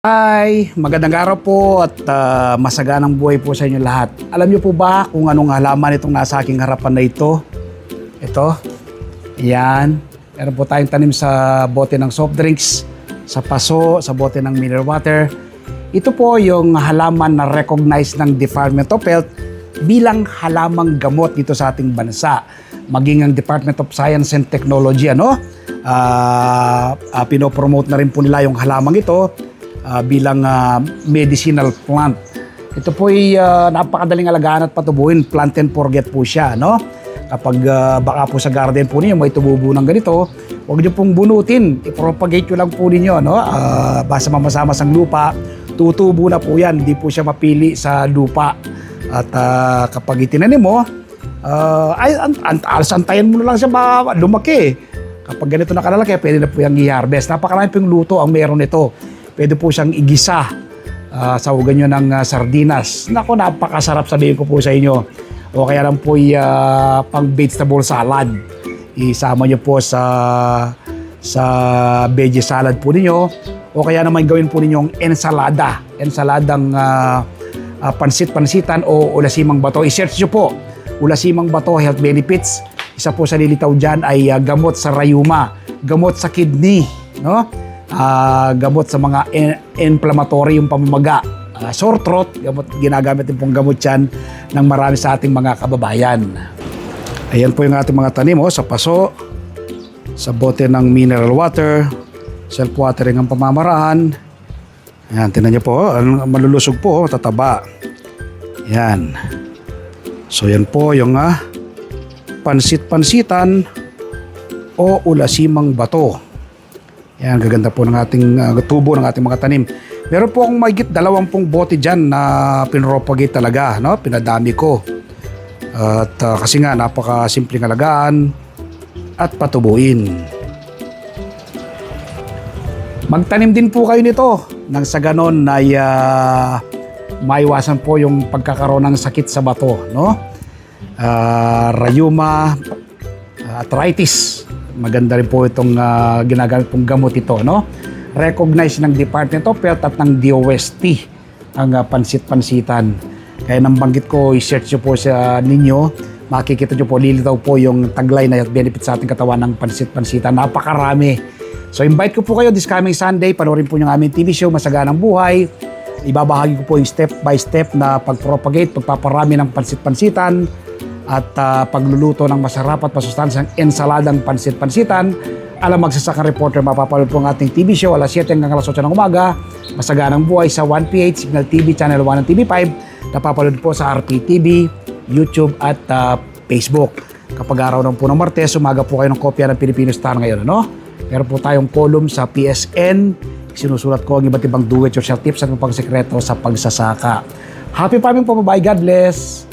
Hi! Magandang araw po at masaganang buhay po sa inyo lahat. Alam niyo po ba kung anong halaman itong nasa aking harapan na ito? Ito. Yan. Meron po tayong tanim sa bote ng soft drinks, sa paso, sa bote ng mineral water. Ito po yung halaman na recognized ng Department of Health bilang halamang gamot dito sa ating bansa. Maging ang Department of Science and Technology, pinopromote na rin po nila yung halamang ito bilang medicinal plant. Ito po ay napakadaling alagaan at patubuhin. Plant and forget po siya, no? Kapag baka po sa garden po ninyo may tumubo ng ganito, huwag niyo pong bunutin. I-propagate nyo lang po ninyo, no? Basta mamasama sa lupa, tutubo na po yan. Hindi po siya mapili sa lupa. At kapag itinanim mo, antayin mo na lang siya lumaki. Kapag ganito na kalalaki, pwede na po yung i-harvest. Napakarami pong luto ang meron nito. Pwede po siyang igisa sa ugan nyo ng sardinas. Naku, napakasarap, sabihin ko po sa inyo. O kaya lang po pang vegetable salad. Isama nyo po sa veggie salad po ninyo. O kaya naman gawin po ninyong ensalada. Ensaladang pansit-pansitan o ulasimang bato. I-search nyo po. Ulasimang bato, health benefits. Isa po sa lilitaw dyan ay gamot sa rayuma, gamot sa kidney, no? Gamot sa mga inflammatory yung pamamaga, sore throat, ginagamit din pong gamot yan ng marami sa ating mga kababayan. Ayan po yung ating mga tanim sa paso, sa bote ng mineral water, self-watering ang pamamaraan. Ayan, tingnan nyo po, malulusog po, tataba. Ayan. So yan po yung pansit-pansitan o ulasimang bato. Yan, gaganda po ng ating tubo ng ating mga tanim. Meron po akong mahigit 20 bote dyan na pinropagate talaga, no? Pinadami ko. At kasi nga, napaka-simpleng alagaan at patubuin. Magtanim din po kayo nito nang sa ganon ay maiwasan po yung pagkakaroon ng sakit sa bato, no? Rayuma, arthritis. Maganda rin po itong ginagamit pong gamot ito, no? Recognized ng Department of Health at ng DOST ang pansit-pansitan. Kaya nang banggit ko, i-search nyo po sa ninyo, makikita nyo po, lilitaw po yung taglay na health benefit sa ating katawan ng pansit-pansitan. Napakarami. So invite ko po kayo this coming Sunday, panoorin po yung aming TV show, Masaganang Buhay. Ibabahagi ko po yung step by step na pag-propagate, pagpaparami ng pansit-pansitan at pagluluto ng masarap at masustansyang ensaladang pansit-pansitan. Alam, Magsasaka Reporter, mapapanood po ang ating TV show alas 7 hanggang alas 8 ng umaga. Masaganang Buhay sa 1PH, Signal TV, Channel 1 at TV5. Napapanood po sa RPTV, YouTube at Facebook. Kapag araw ng po ng Martes, umaga po kayo ng kopya ng Filipino Star ngayon, ano? Meron po tayong column sa PSN. Sinusulat ko ang iba't ibang do-it-yourself tips at pang sekreto sa pagsasaka. Happy farming po, bye. God bless!